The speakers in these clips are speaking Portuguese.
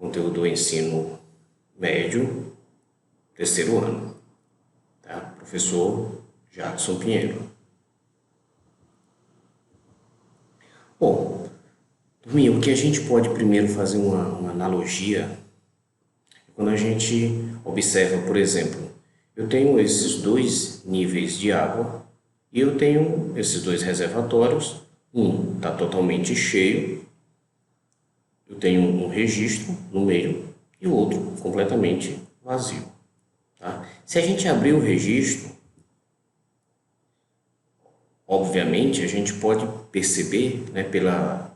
conteúdo do ensino médio, terceiro ano, tá? Professor Jackson Pinheiro. Bom, turminha, o que a gente pode primeiro fazer uma analogia, quando a gente observa, por exemplo, eu tenho esses dois níveis de água e eu tenho esses dois reservatórios, um está totalmente cheio, eu tenho um registro no meio e o outro completamente vazio. Tá? Se a gente abrir o registro, obviamente a gente pode perceber, né, pela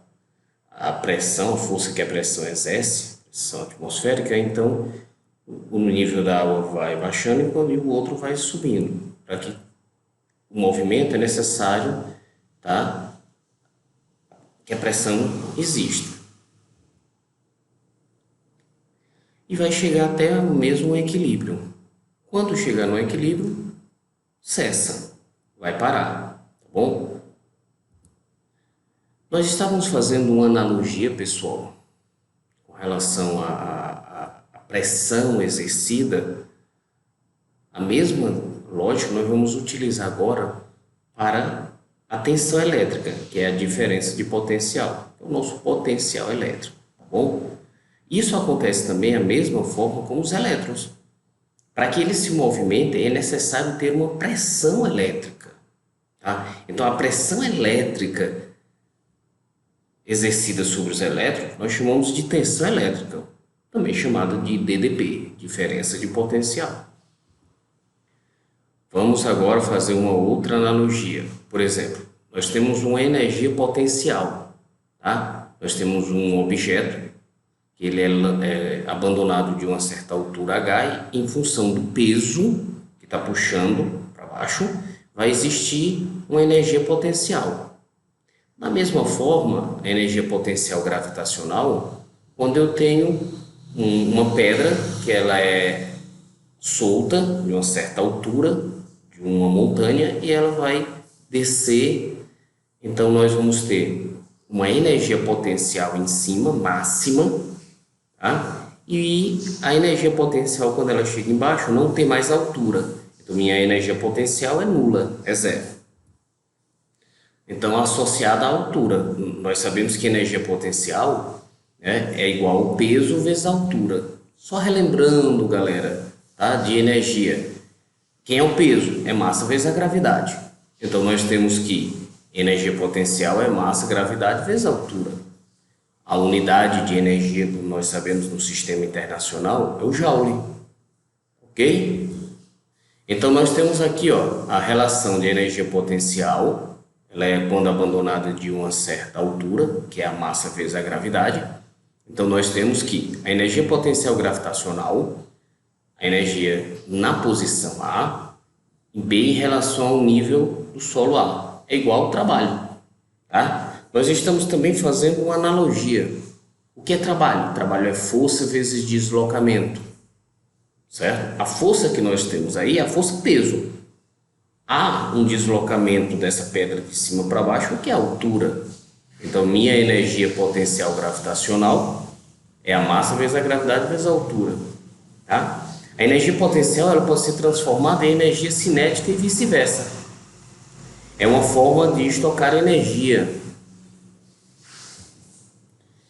a pressão, a força que a pressão exerce, pressão atmosférica, então o nível da água vai baixando e o outro vai subindo. Para que o movimento é necessário, tá, que a pressão exista. E vai chegar até o mesmo equilíbrio. Quando chegar no equilíbrio, cessa, vai parar, tá bom? Nós estávamos fazendo uma analogia, pessoal, com relação à pressão exercida. A mesma lógica nós vamos utilizar agora para a tensão elétrica, que é a diferença de potencial, é o nosso potencial elétrico, tá bom? Isso acontece também da mesma forma com os elétrons. Para que eles se movimentem é necessário ter uma pressão elétrica, tá? Então a pressão elétrica exercida sobre os elétrons nós chamamos de tensão elétrica, também chamada de DDP, diferença de potencial. Vamos agora fazer uma outra analogia. Por exemplo, nós temos uma energia potencial, tá? Nós temos um objeto que ele é abandonado de uma certa altura h e em função do peso que está puxando para baixo, vai existir uma energia potencial. Da mesma forma, a energia potencial gravitacional, quando eu tenho uma pedra que ela é solta de uma certa altura, de uma montanha, e ela vai descer, então nós vamos ter uma energia potencial em cima, máxima, tá? E a energia potencial, quando ela chega embaixo, não tem mais altura, então minha energia potencial é nula, é zero. Então, associada à altura, nós sabemos que energia potencial, né, é igual ao peso vezes a altura. Só relembrando, galera, tá, de energia. Quem é o peso? É massa vezes a gravidade. Então, nós temos que energia potencial é massa, gravidade vezes a altura. A unidade de energia, como nós sabemos no sistema internacional, é o Joule. Ok? Então, nós temos aqui, ó, a relação de energia potencial. Ela é quando abandonada de uma certa altura, que é a massa vezes a gravidade. Então, nós temos que a energia potencial gravitacional, a energia na posição A, e B em relação ao nível do solo A, é igual ao trabalho. Tá? Nós estamos também fazendo uma analogia. O que é trabalho? Trabalho é força vezes deslocamento. Certo? A força que nós temos aí é a força peso. Há um deslocamento dessa pedra de cima para baixo, que é a altura. Então, minha energia potencial gravitacional é a massa vezes a gravidade vezes a altura. Tá? A energia potencial ela pode ser transformada em energia cinética e vice-versa. É uma forma de estocar energia.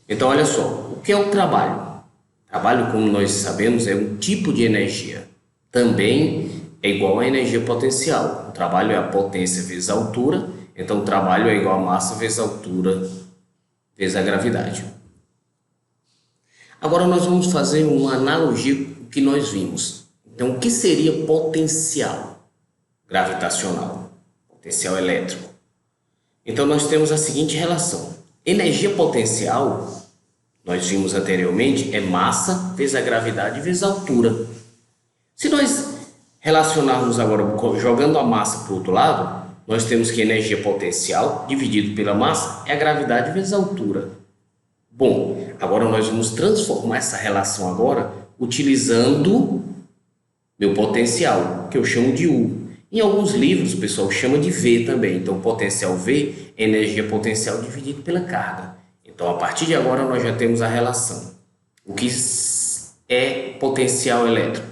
Então, olha só, o que é o trabalho? Trabalho, como nós sabemos, é um tipo de energia. Também é igual à energia potencial. O trabalho é a potência vezes a altura, então o trabalho é igual a massa vezes a altura vezes a gravidade. Agora nós vamos fazer uma analogia com o que nós vimos. Então, o que seria potencial gravitacional? Potencial elétrico. Então, nós temos a seguinte relação. Energia potencial, nós vimos anteriormente, é massa vezes a gravidade vezes a altura. Se nós relacionarmos agora, jogando a massa para o outro lado, nós temos que energia potencial dividido pela massa é a gravidade vezes a altura. Bom, agora nós vamos transformar essa relação agora utilizando meu potencial, que eu chamo de U. Em alguns livros, o pessoal chama de V também. Então, potencial V é energia potencial dividido pela carga. Então, a partir de agora, nós já temos a relação. O que é potencial elétrico?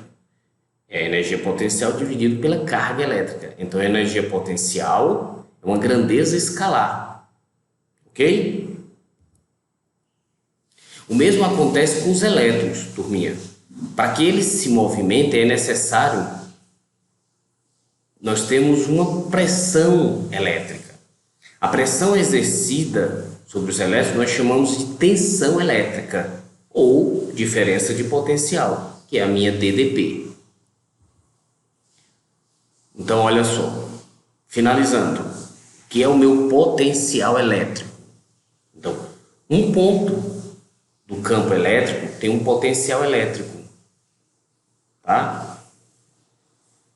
É a energia potencial dividido pela carga elétrica. Então, a energia potencial é uma grandeza escalar, ok? O mesmo acontece com os elétrons, turminha. Para que eles se movimentem é necessário nós temos uma pressão elétrica. A pressão exercida sobre os elétrons nós chamamos de tensão elétrica ou diferença de potencial, que é a minha DDP. Então, olha só, finalizando, que é o meu potencial elétrico. Então, um ponto do campo elétrico tem um potencial elétrico, tá?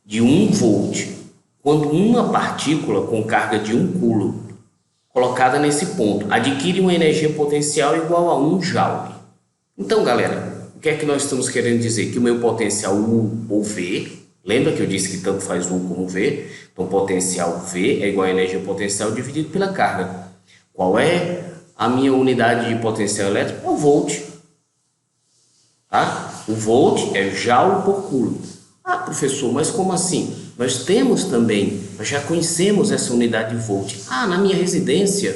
De 1 volt. Quando uma partícula com carga de 1 coulomb colocada nesse ponto adquire uma energia potencial igual a 1 joule. Então, galera, o que é que nós estamos querendo dizer? Que o meu potencial U ou V, lembra que eu disse que tanto faz U como V? Então, potencial V é igual a energia potencial dividido pela carga. Qual é a minha unidade de potencial elétrico? É o volt. Tá? O volt é joule por coulomb. Ah, professor, mas como assim? Nós temos também, nós já conhecemos essa unidade de volt. Ah, na minha residência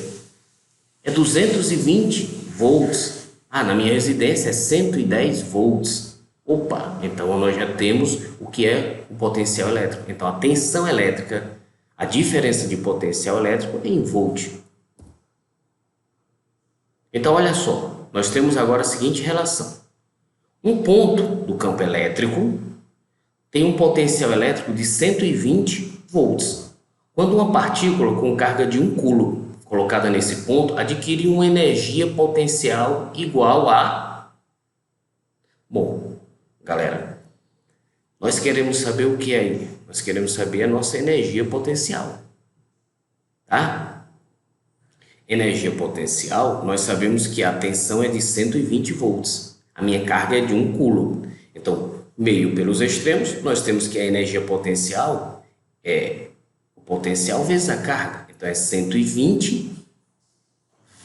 é 220 volts. Ah, na minha residência é 110 volts. Opa, então nós já temos o que é o potencial elétrico. Então a tensão elétrica, a diferença de potencial elétrico é em volt. Então olha só, nós temos agora a seguinte relação. Um ponto do campo elétrico tem um potencial elétrico de 120 volts. Quando uma partícula com carga de 1 coulomb colocada nesse ponto adquire uma energia potencial igual a... Bom, galera, nós queremos saber o que é aí? Nós queremos saber a nossa energia potencial, tá? Energia potencial, nós sabemos que a tensão é de 120 volts. A minha carga é de 1 coulomb. Então, meio pelos extremos, nós temos que a energia potencial é o potencial vezes a carga. Então, é 120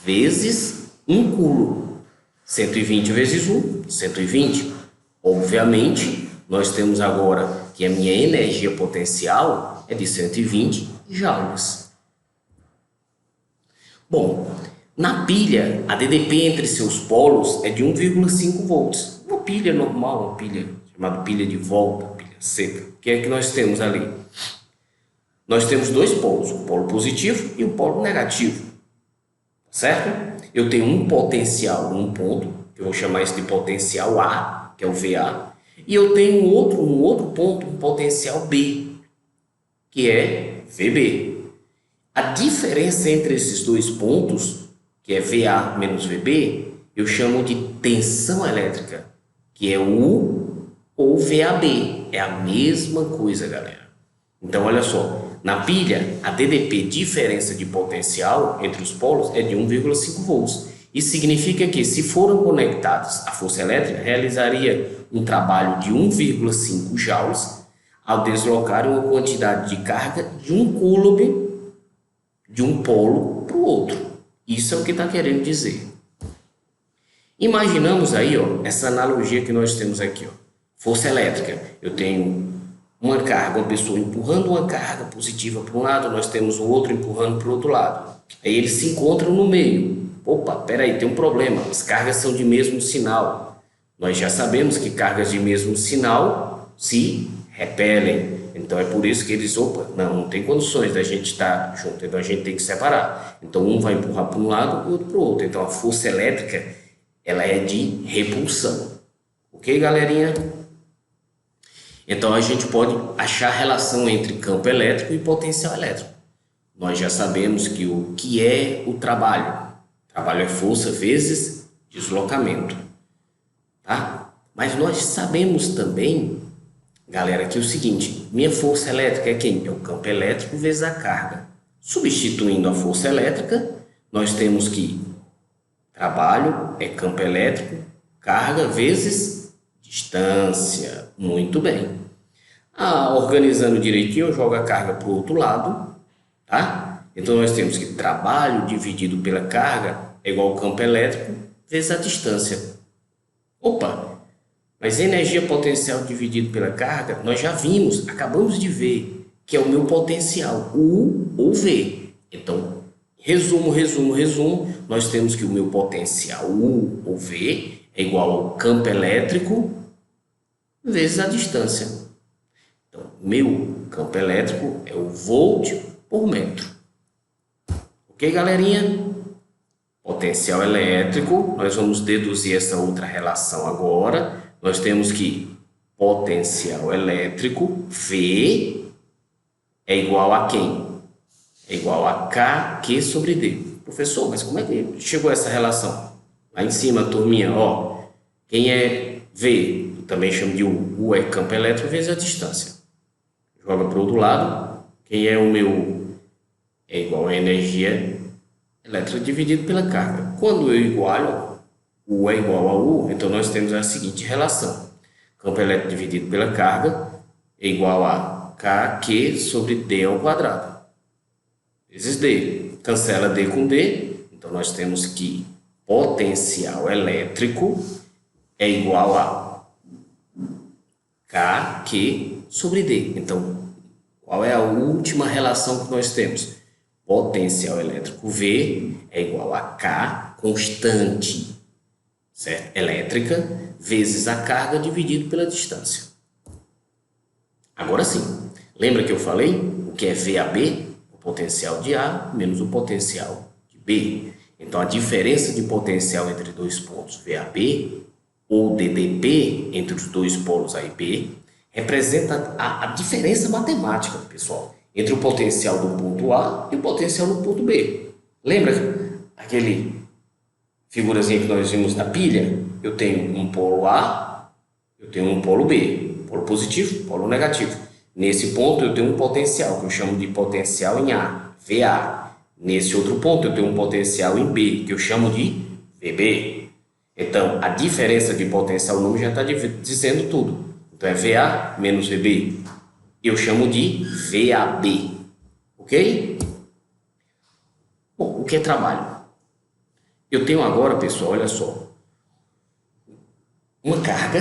vezes 1 coulomb. 120 vezes 1, 120. Obviamente, nós temos agora que a minha energia potencial é de 120 joules. Bom, na pilha, a DDP entre seus polos é de 1,5 volts. Uma pilha normal, uma pilha chamada pilha de volta, pilha seca. O que é que nós temos ali? Nós temos dois polos, o polo positivo e o polo negativo, certo? Eu tenho um potencial num ponto, que eu vou chamar isso de potencial A, que é o VA, e eu tenho um outro ponto, um potencial B, que é VB. A diferença entre esses dois pontos, que é VA menos VB, eu chamo de tensão elétrica, que é U ou VAB. É a mesma coisa, galera. Então, olha só. Na pilha, a DDP, diferença de potencial entre os polos, é de 1,5 volts. Isso significa que, se foram conectados, a força elétrica realizaria um trabalho de 1,5 joules ao deslocar uma quantidade de carga de 1 coulomb de um polo para o outro. Isso é o que está querendo dizer. Imaginamos aí, ó, essa analogia que nós temos aqui, ó. Força elétrica. Eu tenho uma carga, uma pessoa empurrando uma carga positiva para um lado, nós temos o outro empurrando para o outro lado. Aí eles se encontram no meio. Opa, peraí, tem um problema. As cargas são de mesmo sinal. Nós já sabemos que cargas de mesmo sinal se repelem. Então é por isso que eles, não tem condições da gente estar junto, então a gente tem que separar. Então um vai empurrar para um lado e o outro para o outro. Então a força elétrica, ela é de repulsão. Ok, galerinha? Então a gente pode achar relação entre campo elétrico e potencial elétrico. Nós já sabemos que o que é o trabalho. Trabalho é força vezes deslocamento, tá? Mas nós sabemos também, galera, que é o seguinte, minha força elétrica é quem? É o campo elétrico vezes a carga. Substituindo a força elétrica, nós temos que trabalho é campo elétrico, carga vezes distância. Muito bem. Organizando direitinho, eu jogo a carga para o outro lado, tá? Então nós temos que trabalho dividido pela carga é igual ao campo elétrico vezes a distância. Opa, mas energia potencial dividido pela carga, nós já vimos, acabamos de ver, que é o meu potencial, U ou V. Então, resumo, nós temos que o meu potencial U ou V é igual ao campo elétrico vezes a distância. Então, meu campo elétrico é o volt por metro. Ok, galerinha? Potencial elétrico, nós vamos deduzir essa outra relação agora. Nós temos que potencial elétrico, V, é igual a quem? É igual a KQ sobre D. Professor, mas como é que chegou essa relação? Lá em cima, turminha, ó, quem é V? Eu também chamo de U. U é campo elétrico vezes a distância. Joga para o outro lado. Quem é o meu? É igual a energia elétrica dividido pela carga. Quando eu igualo, U é igual a U, então nós temos a seguinte relação. Campo elétrico dividido pela carga é igual a KQ sobre D ao quadrado. Vezes D. Cancela D com D, então nós temos que potencial elétrico é igual a KQ sobre D. Então, qual é a última relação que nós temos? Potencial elétrico V é igual a K, constante, certo? Elétrica, vezes a carga dividido pela distância. Agora sim, lembra que eu falei o que é VAB? O potencial de A menos o potencial de B. Então, a diferença de potencial entre dois pontos VAB ou DDP entre os dois polos A e B representa a diferença matemática, pessoal, entre o potencial do ponto A e o potencial do ponto B. Lembra aquele figurazinha que nós vimos da pilha? Eu tenho um polo A, eu tenho um polo B, polo positivo, polo negativo. Nesse ponto eu tenho um potencial, que eu chamo de potencial em A, VA. Nesse outro ponto eu tenho um potencial em B, que eu chamo de VB. Então, a diferença de potencial, o nome já está dizendo tudo. Então, é VA menos VB. Eu chamo de VAB. Ok? Bom, o que é trabalho? Eu tenho agora, pessoal, olha só, uma carga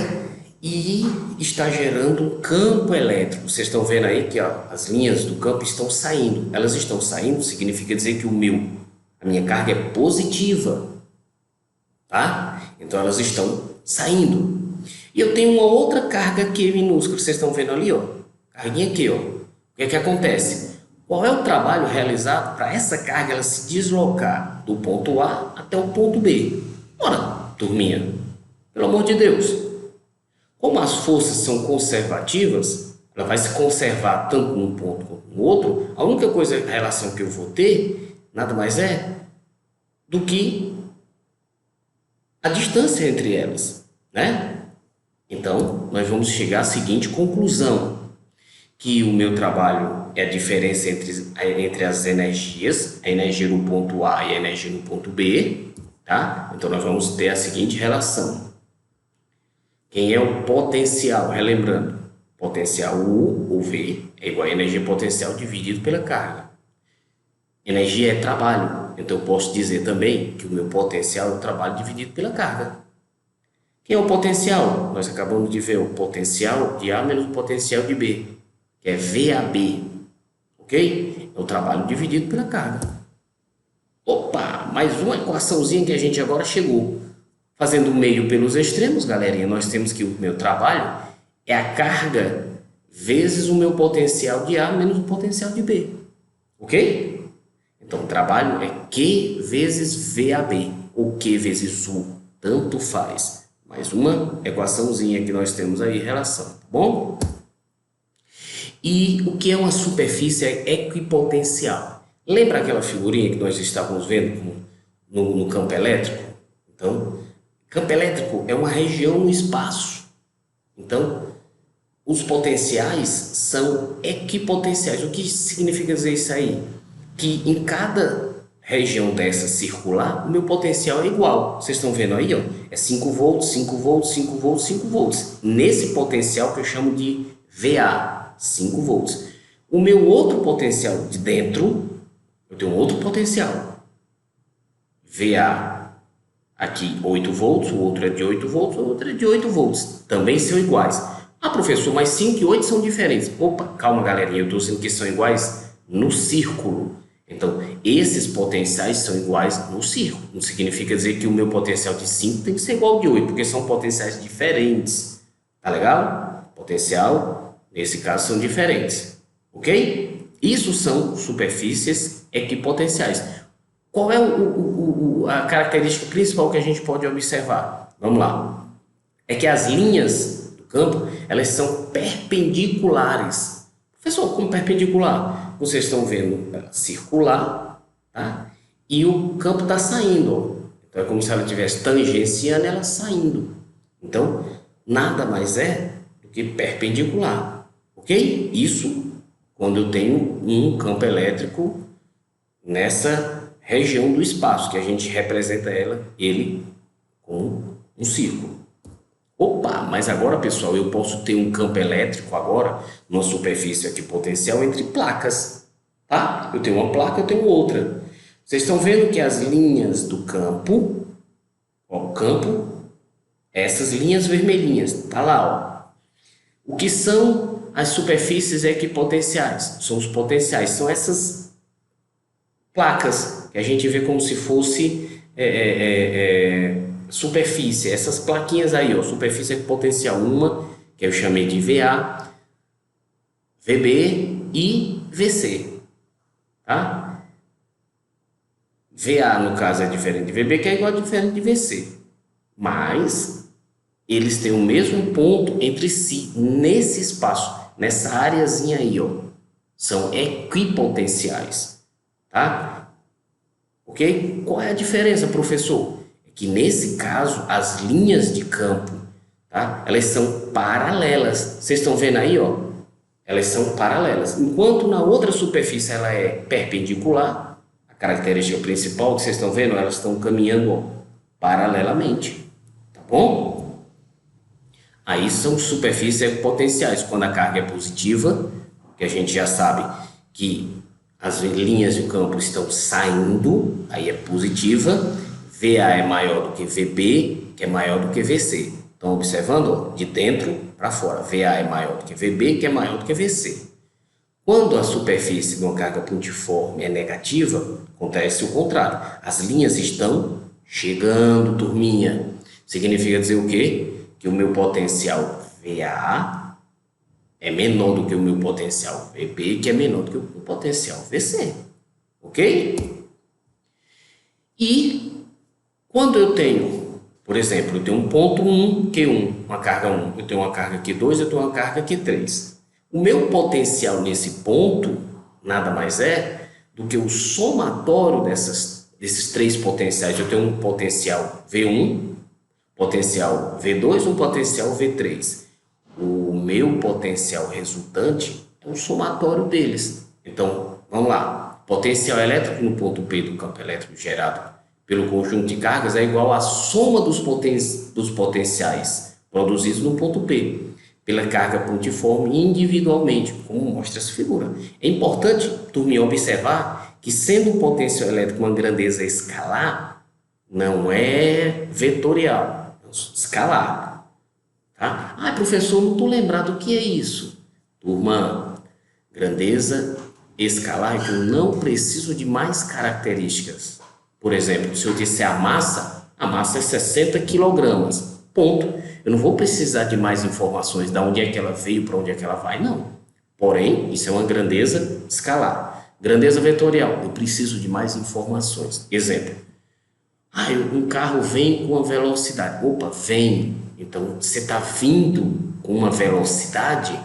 e está gerando um campo elétrico. Vocês estão vendo aí que ó, as linhas do campo estão saindo. Elas estão saindo, significa dizer que a minha carga é positiva. Tá? Então, elas estão saindo. E eu tenho uma outra carga aqui minúscula, vocês estão vendo ali, ó. Carguinha aqui, ó. O que é que acontece? Qual é o trabalho realizado para essa carga ela se deslocar do ponto A até o ponto B? Ora, turminha, pelo amor de Deus. Como as forças são conservativas, ela vai se conservar tanto num ponto quanto no outro, a única relação que eu vou ter, nada mais é do que a distância entre elas, né? Então, nós vamos chegar à seguinte conclusão, que o meu trabalho é a diferença entre as energias, a energia no ponto A e a energia no ponto B, tá? Então, nós vamos ter a seguinte relação. Quem é o potencial? Relembrando, potencial U ou V é igual a energia potencial dividido pela carga. Energia é trabalho, então eu posso dizer também que o meu potencial é o trabalho dividido pela carga. Quem é o potencial? Nós acabamos de ver o potencial de A menos o potencial de B, que é VAB, ok? É o trabalho dividido pela carga. Opa, mais uma equaçãozinha que a gente agora chegou. Fazendo o meio pelos extremos, galerinha, nós temos que o meu trabalho é a carga vezes o meu potencial de A menos o potencial de B, ok? Então, o trabalho é Q vezes VAB, ou Q vezes U, tanto faz. Mais uma equaçãozinha que nós temos aí, relação, tá bom? E o que é uma superfície equipotencial? Lembra aquela figurinha que nós estávamos vendo no campo elétrico? Então, campo elétrico é uma região no espaço. Então, os potenciais são equipotenciais. O que significa dizer isso aí? Que em cada região dessa circular, o meu potencial é igual. Vocês estão vendo aí, ó? É 5 volts, 5 volts, 5 volts, 5 volts. Nesse potencial que eu chamo de VA, 5 volts. O meu outro potencial de dentro, eu tenho um outro potencial, VA. Aqui 8 volts, o outro é de 8 volts, o outro é de 8 volts. Também são iguais. Ah, professor, mas 5 e 8 são diferentes. Opa, calma, galerinha, eu estou dizendo que são iguais no círculo. Então, esses potenciais são iguais no círculo. Não significa dizer que o meu potencial de 5 tem que ser igual ao de 8, porque são potenciais diferentes. Tá legal? Potencial, nesse caso, são diferentes. Ok? Isso são superfícies equipotenciais. Qual é a característica principal que a gente pode observar? Vamos lá. É que as linhas do campo, elas são perpendiculares. Professor, como perpendicular? Vocês estão vendo ela circular, tá? E o campo está saindo, ó. Então é como se ela estivesse tangenciando ela saindo. Então, nada mais é do que perpendicular, ok? Isso quando eu tenho um campo elétrico nessa região do espaço, que a gente representa ele com um círculo. Opa, mas agora, pessoal, eu posso ter um campo elétrico agora, numa superfície aqui potencial entre placas, tá? Eu tenho uma placa, eu tenho outra. Vocês estão vendo que as linhas do campo, ó, o campo, essas linhas vermelhinhas, tá lá, ó. O que são as superfícies equipotenciais? São os potenciais, são essas placas que a gente vê como se fosse superfície, essas plaquinhas aí, ó, superfície equipotencial, uma que eu chamei de VA, VB e VC, tá? VA no caso é diferente de VB, que é igual a diferente de VC, mas eles têm o mesmo ponto entre si nesse espaço, nessa areazinha aí, ó, são equipotenciais, tá? Ok? Qual é a diferença, professor? É que nesse caso, as linhas de campo, tá? Elas são paralelas. Vocês estão vendo aí, ó? Elas são paralelas. Enquanto na outra superfície ela é perpendicular, a característica principal que vocês estão vendo, elas estão caminhando, ó, paralelamente. Tá bom? Aí são superfícies equipotenciais. Quando a carga é positiva, que a gente já sabe que as linhas de campo estão saindo, aí é positiva, VA é maior do que VB, que é maior do que VC. Estão observando? Ó, de dentro para fora, VA é maior do que VB, que é maior do que VC. Quando a superfície de uma carga pontiforme é negativa, acontece o contrário. As linhas estão chegando, turminha. Significa dizer o quê? Que o meu potencial VA é menor do que o meu potencial VB, que é menor do que o potencial VC. Ok? E quando eu tenho, por exemplo, eu tenho um ponto 1, Q1, uma carga 1, eu tenho uma carga Q2, eu tenho uma carga Q3. O meu potencial nesse ponto nada mais é do que o somatório desses três potenciais. Eu tenho um potencial V1, potencial V2 e um potencial V3. O meu potencial resultante é o somatório deles. Então, vamos lá. Potencial elétrico no ponto P do campo elétrico gerado pelo conjunto de cargas é igual à soma dos potenciais produzidos no ponto P pela carga pontiforme individualmente, como mostra essa figura. É importante, turminha, observar que sendo o potencial elétrico uma grandeza escalar, não é vetorial, é escalar. Tá? Ah, professor, não estou lembrado o que é isso. Turma, grandeza escalar é que eu não preciso de mais características. Por exemplo, se eu disser a massa é 60 quilogramas, ponto. Eu não vou precisar de mais informações de onde é que ela veio, para onde é que ela vai, não. Porém, isso é uma grandeza escalar. Grandeza vetorial, eu preciso de mais informações. Exemplo, um carro vem com uma velocidade. Opa, vem. Então, você está vindo com uma velocidade,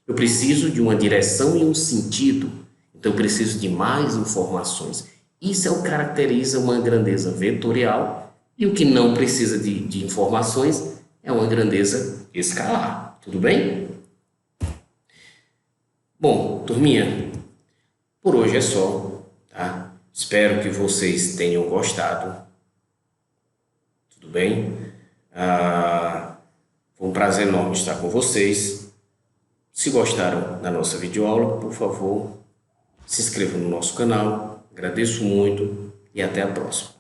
eu preciso de uma direção e um sentido. Então, eu preciso de mais informações. Isso é o que caracteriza uma grandeza vetorial, e o que não precisa de informações é uma grandeza escalar. Tudo bem? Bom, turminha, por hoje é só, tá? Espero que vocês tenham gostado. Tudo bem? Foi um prazer enorme estar com vocês. Se gostaram da nossa videoaula, por favor, se inscrevam no nosso canal. Agradeço muito e até a próxima.